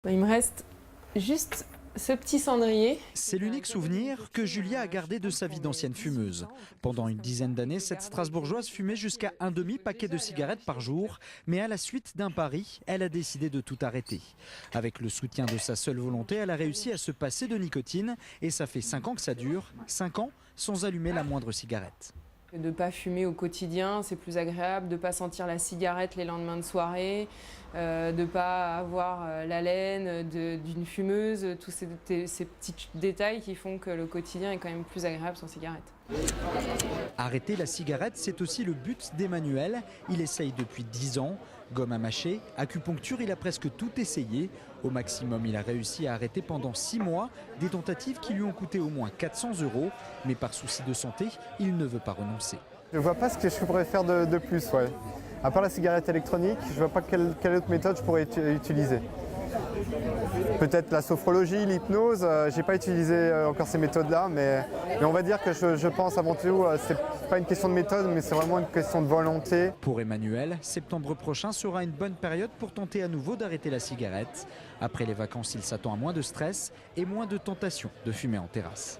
Il me reste juste ce petit cendrier. C'est l'unique souvenir que Julia a gardé de sa vie d'ancienne fumeuse. Pendant une dizaine d'années, cette Strasbourgeoise fumait jusqu'à un demi-paquet de cigarettes par jour. Mais à la suite d'un pari, elle a décidé de tout arrêter. Avec le soutien de sa seule volonté, elle a réussi à se passer de nicotine. Et ça fait 5 ans que ça dure, 5 ans sans allumer la moindre cigarette. De ne pas fumer au quotidien, c'est plus agréable. De ne pas sentir la cigarette les lendemains de soirée. De ne pas avoir l'haleine d'une fumeuse. Tous ces petits détails qui font que le quotidien est quand même plus agréable sans cigarette. Arrêter la cigarette, c'est aussi le but d'Emmanuel. Il essaye depuis 10 ans. Gomme à mâcher, acupuncture, il a presque tout essayé. Au maximum, il a réussi à arrêter pendant 6 mois, des tentatives qui lui ont coûté au moins 400 €. Mais par souci de santé, il ne veut pas renoncer. Je ne vois pas ce que je pourrais faire de plus. Ouais. À part la cigarette électronique, je ne vois pas quelle autre méthode je pourrais utiliser. Peut-être la sophrologie, l'hypnose, je n'ai pas utilisé encore ces méthodes-là, mais on va dire que je pense avant tout, c'est pas une question de méthode, mais c'est vraiment une question de volonté. Pour Emmanuel, septembre prochain sera une bonne période pour tenter à nouveau d'arrêter la cigarette. Après les vacances, il s'attend à moins de stress et moins de tentations de fumer en terrasse.